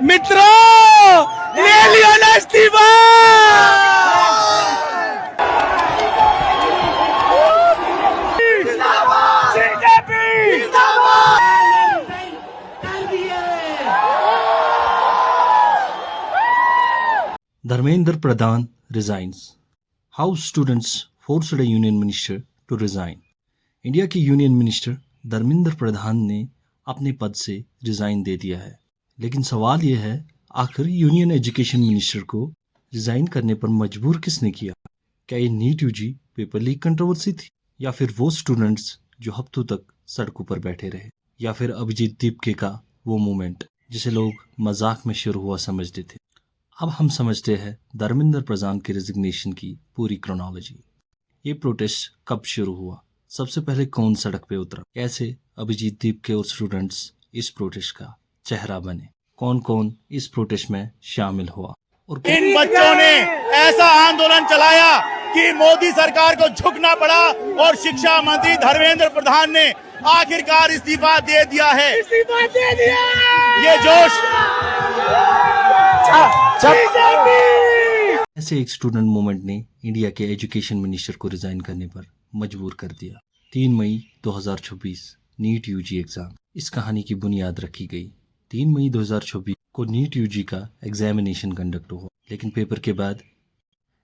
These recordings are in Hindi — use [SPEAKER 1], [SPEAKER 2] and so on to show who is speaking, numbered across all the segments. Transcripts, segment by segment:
[SPEAKER 1] मित्रों, ले लियो ना इस्तीफा।
[SPEAKER 2] Dharmendra Pradhan resigns. How students forced a union minister to resign. India के यूनियन मिनिस्टर धर्मेंद्र प्रधान ने अपने पद से रिजाइन दे दिया है, लेकिन सवाल यह है आखिर यूनियन एजुकेशन मिनिस्टर को रिजाइन करने पर मजबूर किसने किया? क्या ये NEET UG paper leak controversy थी, या फिर वो स्टूडेंट्स जो हफ्तों तक सड़कों पर बैठे रहे, या फिर अभिजीत दीपके का वो मूवमेंट जिसे लोग मजाक में शुरू हुआ समझते थे? अब हम समझते हैं धर्मेंद्र प्रधान के रेजिग्नेशन की पूरी क्रोनोलॉजी। ये प्रोटेस्ट कब शुरू हुआ, सबसे पहले कौन सड़क पे उतरा, कैसे अभिजीत दीपके और स्टूडेंट्स इस प्रोटेस्ट का चेहरा बने, कौन कौन इस प्रोटेस्ट में शामिल हुआ, और
[SPEAKER 1] इन बच्चों ने ऐसा आंदोलन चलाया कि मोदी सरकार को झुकना पड़ा और शिक्षा मंत्री धर्मेंद्र प्रधान ने आखिरकार इस्तीफा दे दिया है। इस्तीफा दे दिया। ये जोश
[SPEAKER 2] ऐसे एक स्टूडेंट मूवमेंट ने इंडिया के एजुकेशन मिनिस्टर को रिजाइन करने पर मजबूर कर दिया। 3 मई 2026 नीट यूजी एग्जाम इस कहानी की बुनियाद रखी गई। 3 मई 2026 को नीट यूजी का एग्जामिनेशन कंडक्ट हुआ, लेकिन पेपर के बाद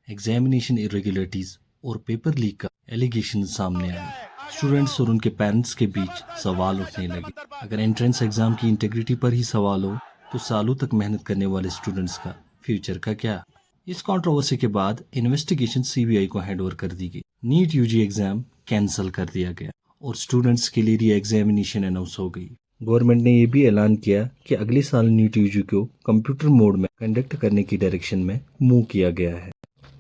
[SPEAKER 2] एग्जामिनेशन इरेगुलरिटीज और पेपर लीक का एलिगेशन सामने आया। स्टूडेंट्स और उनके पेरेंट्स के बीच सवाल उठने लगे। अगर एंट्रेंस एग्जाम की इंटीग्रिटी पर ही सवाल हो तो सालों तक मेहनत करने वाले स्टूडेंट्स का फ्यूचर का क्या? इस कंट्रोवर्सी के बाद इन्वेस्टिगेशन सीबीआई को हैंडओवर कर दी गई। नीट यूजी एग्जाम कैंसिल कर दिया गया और स्टूडेंट्स के लिए री एग्जामिनेशन अनाउंस हो गई। गवर्नमेंट ने यह भी ऐलान किया कि अगले साल नीट यूजी को कंप्यूटर मोड में कंडक्ट करने की डायरेक्शन में मूव किया गया है,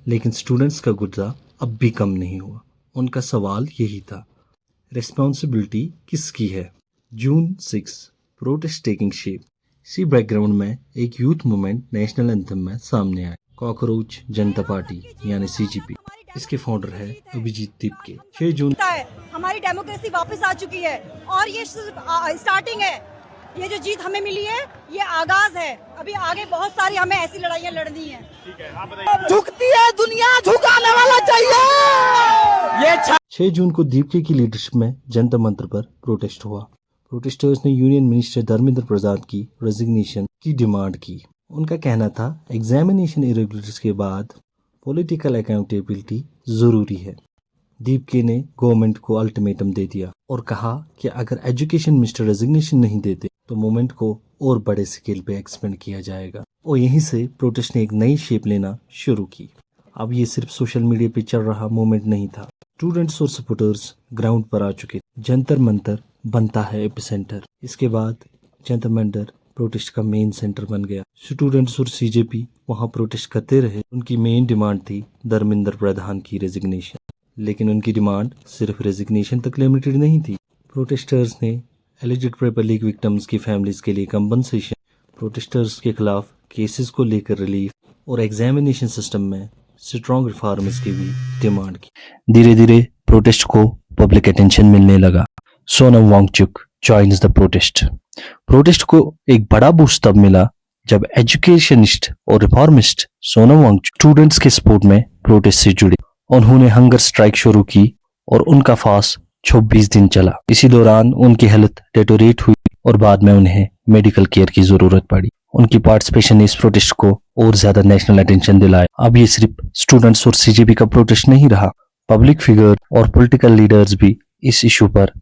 [SPEAKER 2] लेकिन स्टूडेंट्स का गुस्सा अब भी कम नहीं हुआ। उनका सवाल यही था, रिस्पॉन्सिबिलिटी किसकी है? जून 6 प्रोटेस्ट टेकिंग शेप। इसी बैकग्राउंड में एक यूथ मूवमेंट नेशनल एंथम में सामने आया। कॉकरोच जनता पार्टी यानी सीजीपी, इसके फाउंडर है अभिजीत दीपके। 6 जून
[SPEAKER 3] हमारी डेमोक्रेसी वापस आ चुकी है और ये स्टार्टिंग है। ये जो जीत हमें मिली है ये आगाज है, अभी आगे बहुत सारी हमें ऐसी लड़ाइयाँ लड़नी है।
[SPEAKER 1] झुकती है दुनिया, झुकाने वाला चाहिए। ये
[SPEAKER 2] 6 जून को दीपके की लीडरशिप में जंतर मंतर पर प्रोटेस्ट हुआ। प्रोटेस्टर्स ने यूनियन मिनिस्टर धर्मेंद्र प्रधान की रेजिग्नेशन की डिमांड की। उनका कहना था एग्जामिनेशन इरेगुलरिटीज के बाद पॉलिटिकल अकाउंटेबिलिटी जरूरी है। दीपके ने गवर्नमेंट को अल्टीमेटम दे दिया और कहा कि अगर एजुकेशन मिनिस्टर रेजिग्नेशन नहीं देते तो मूवमेंट को और बड़े स्केल पे एक्सपेंड किया जाएगा, और यहीं से प्रोटेस्ट ने एक नई शेप लेना शुरू की। अब ये सिर्फ सोशल मीडिया पे चल रहा मूवमेंट नहीं था, स्टूडेंट्स और सपोर्टर्स ग्राउंड पर आ चुके। जंतर मंतर बनता है एपिसेंटर। इसके बाद जंतर मंतर प्रोटेस्ट का मेन सेंटर बन गया। स्टूडेंट्स और सीजेपी वहां प्रोटेस्ट करते रहे। उनकी मेन डिमांड थी धर्मेंद्र प्रधान की रेजिग्नेशन, लेकिन उनकी डिमांड सिर्फ रेजिग्नेशन तक लिमिटेड नहीं थी। प्रोटेस्टर्स ने एलिजिड पेपर लीक विक्टिम्स की फैमिलीज के लिए कंपनसेशन, प्रोटेस्टर्स के खिलाफ केसेस को लेकर रिलीफ और एग्जामिनेशन सिस्टम में स्ट्रॉन्ग रिफॉर्म्स की भी डिमांड की। धीरे धीरे प्रोटेस्ट को पब्लिक अटेंशन मिलने लगा। Sonam Wangchuk joins the protest. Protest को एक बड़ा बूस्ट तब मिला जब एजुकेशनिस्ट और रिफॉर्मिस्ट सोनम वांगचुक स्टूडेंट्स के सपोर्ट में प्रोटेस्ट से जुड़े। उन्होंने हंगर स्ट्राइक शुरू की और उनका फास्ट 26 दिन चला। इसी दौरान उनकी हालत डेटोरेट हुई और बाद में उन्हें मेडिकल केयर की जरूरत पड़ी। उनकी पार्टिसिपेशन ने इस प्रोटेस्ट को और ज्यादा नेशनल अटेंशन दिलाया। अब ये सिर्फ स्टूडेंट्स और सीजेपी का प्रोटेस्ट नहीं रहा, पब्लिक फिगर और पॉलिटिकल लीडर्स भी इस इशू पर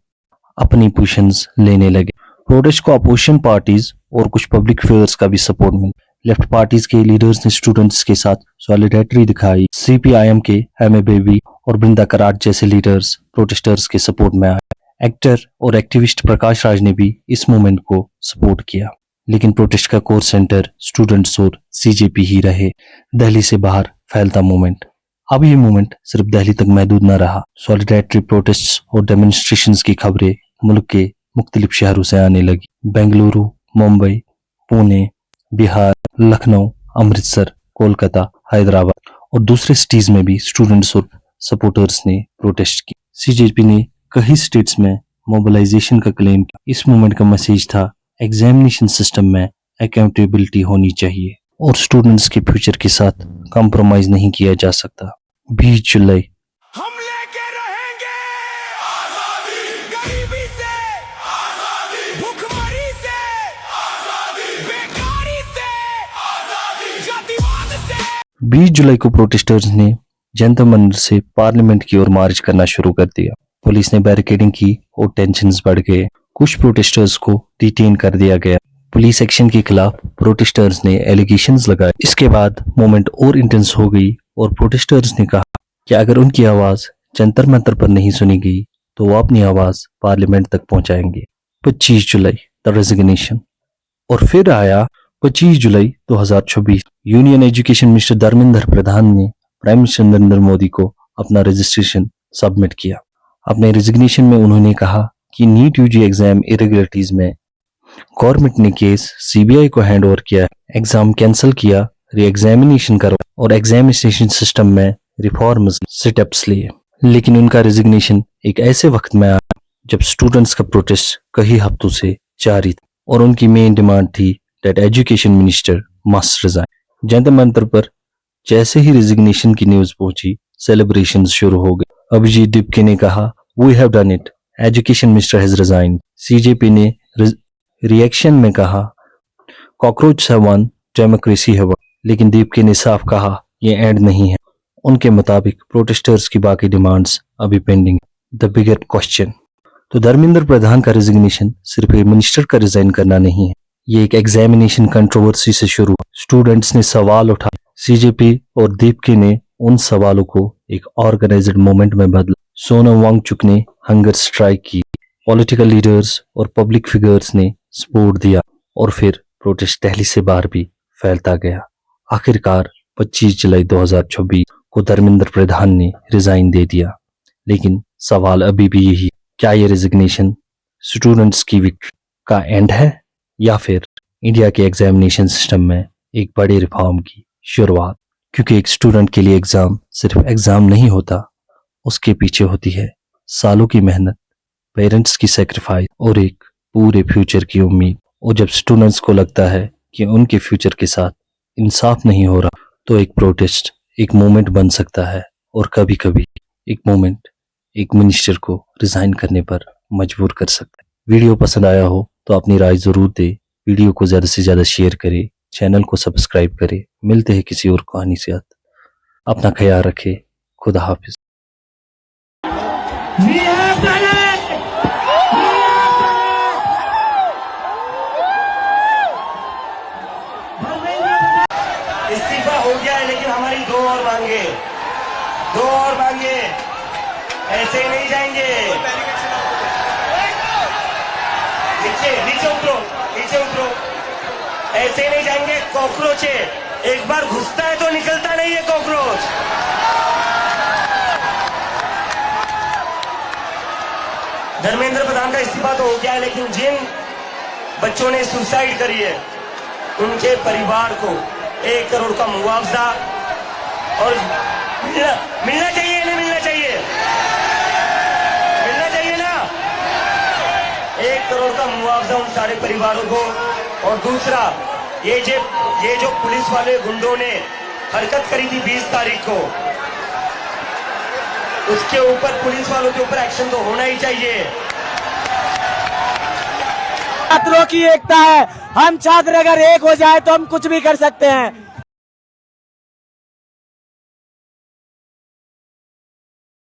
[SPEAKER 2] अपनी पोजीशंस लेने लगे। प्रोटेस्ट को अपोजिशन पार्टीज और कुछ पब्लिक फिगर्स का भी सपोर्ट मिला। लेफ्ट पार्टीज के लीडर्स ने स्टूडेंट्स के साथ सॉलिडेरिटी दिखाई। सीपीआईएम के एमए बेबी और बृंदा कराट जैसे लीडर्स प्रोटेस्टर्स के सपोर्ट में आए। एक्टर और एक्टिविस्ट प्रकाश राज ने भी इस मूवमेंट को सपोर्ट किया, लेकिन प्रोटेस्ट का कोर सेंटर स्टूडेंट्स और सीजेपी ही रहे। दिल्ली से बाहर फैलता मूवमेंट। अब ये मूवमेंट सिर्फ दिल्ली तक महदूद न रहा। सॉलिडेरिटी प्रोटेस्ट और डेमोन्स्ट्रेशंस की खबरें मुल्क के मुख्तलिफ शहरों से आने लगी। बेंगलुरु, मुंबई, पुणे, बिहार, लखनऊ, अमृतसर, कोलकाता, हैदराबाद और दूसरे सिटीज में भी स्टूडेंट्स और सपोर्टर्स ने प्रोटेस्ट की। सीजेपी ने कई स्टेट्स में मोबिलाइजेशन का क्लेम किया। इस मूवमेंट का मैसेज था एग्जामिनेशन सिस्टम में अकाउंटेबिलिटी होनी चाहिए और स्टूडेंट्स के फ्यूचर के साथ कॉम्प्रोमाइज नहीं किया जा सकता। 20 जुलाई
[SPEAKER 4] हम लेके रहेंगे आजादी, गरीबी से आजादी, भूखमरी से आजादी, बेकारी से आजादी, जातिवाद से।
[SPEAKER 2] 20 जुलाई को प्रोटेस्टर्स ने जंतर मंदिर से पार्लियामेंट की ओर मार्च करना शुरू कर दिया। पुलिस ने बैरिकेडिंग की और टेंशन्स बढ़ गए। कुछ प्रोटेस्टर्स को डिटेन कर दिया गया। पुलिस एक्शन के खिलाफ प्रोटेस्टर्स ने एलिगेशंस लगाए। इसके बाद मूवमेंट और इंटेंस हो गई और प्रोटेस्टर्स ने कहा कि अगर उनकी आवाज जंतर मंतर पर नहीं सुनी गई तो वो अपनी आवाज पार्लियामेंट तक पहुंचाएंगे। 25 जुलाई द रेजिग्नेशन। और फिर आया 25 जुलाई 2026। Union education minister Dharmendra Pradhan ने प्राइम मिनिस्टर नरेंद्र मोदी को अपना रजिस्ट्रेशन सबमिट किया। अपने रेजिग्नेशन में उन्होंने कहा कि नीट यूजी एग्जाम इरेगुलरिटीज में गवर्नमेंट ने केस सीबीआई को हैंड ओवर किया, एग्जाम कैंसिल किया, री एग्जामिनेशन करो और एग्जामिनेशन सिस्टम में रिफॉर्म्स स्टेप्स लिए। लेकिन उनका रेजिग्नेशन एक ऐसे वक्त में आया जब स्टूडेंट्स का प्रोटेस्ट कई हफ्तों से जारी था और उनकी मेन डिमांड थी that education minister must resign. Jantar Mantar पर जैसे ही रेजिग्नेशन की न्यूज पहुंची, सेलिब्रेशन शुरू हो गए। अभिजीत दीपके ने कहा we have done it, education minister has resign. CJP ने रिएक्शन में कहा कॉकरोच हैव वन, डेमोक्रेसी है वन। लेकिन दीपके ने साफ कहा ये एंड नहीं है। उनके मुताबिक प्रोटेस्टर्स की बाकी डिमांड्स अभी पेंडिंग। द बिगर क्वेश्चन, तो धर्मेंद्र प्रधान का रेजिग्नेशन सिर्फ एक मिनिस्टर का रिजाइन करना नहीं है, ये एक एग्जामिनेशन कंट्रोवर्सी से शुरू हुआ। स्टूडेंट्स ने सवाल उठाए, सीजेपी और दीपके ने उन सवालों को एक ऑर्गेनाइज्ड मूवमेंट में बदला। सोनम वांगचुक ने हंगर स्ट्राइक की, पॉलिटिकल लीडर्स और पब्लिक फिगर्स ने सपोर्ट दिया और फिर प्रोटेस्ट दिल्ली से बाहर भी फैलता गया। आखिरकार 25 जुलाई 2026 को धर्मेंद्र प्रधान ने रिजाइन दे दिया। लेकिन सवाल अभी भी यही, क्या ये रेजिग्नेशन स्टूडेंट्स की विक्ट्री का एंड है या फिर इंडिया के एग्जामिनेशन सिस्टम में एक बड़े रिफॉर्म की शुरुआत? क्योंकि एक स्टूडेंट के लिए एग्जाम सिर्फ एग्जाम नहीं होता, उसके पीछे होती है सालों की मेहनत, पेरेंट्स की सेक्रीफाइस और एक पूरे फ्यूचर की उम्मीद। और जब स्टूडेंट्स को लगता है कि उनके फ्यूचर के साथ इंसाफ नहीं हो रहा, तो एक प्रोटेस्ट एक मूवमेंट बन सकता है और कभी कभी एक मूवमेंट एक मिनिस्टर को रिजाइन करने पर मजबूर कर सकता है। वीडियो पसंद आया हो तो अपनी राय जरूर दे, वीडियो को ज्यादा से ज्यादा शेयर करें, चैनल को सब्सक्राइब करें। मिलते हैं किसी और कहानी से। अपना ख्याल रखें। खुदा हाफिज।
[SPEAKER 5] इस्तीफा हो गया है, लेकिन हमारी दो और मांगे, ऐसे ही नहीं जाएंगे। नीचे उतरो, ऐसे ही नहीं जाएंगे। कॉकरोच है, एक बार घुसता है तो निकलता नहीं है कॉकरोच। धर्मेंद्र प्रधान का इस्तीफा तो हो गया है, लेकिन जिन बच्चों ने सुसाइड करी है उनके परिवार को 1 करोड़ का मुआवजा और मिलना चाहिए, नहीं मिलना चाहिए? मिलना चाहिए ना। 1 करोड़ का मुआवजा उन सारे परिवारों को। और दूसरा, ये जो पुलिस वाले गुंडों ने हरकत करी थी 20 तारीख को, उसके ऊपर पुलिस वालों के ऊपर एक्शन तो होना ही चाहिए।
[SPEAKER 6] छात्रों की एकता है, हम छात्र अगर एक हो जाए तो हम कुछ भी कर सकते हैं।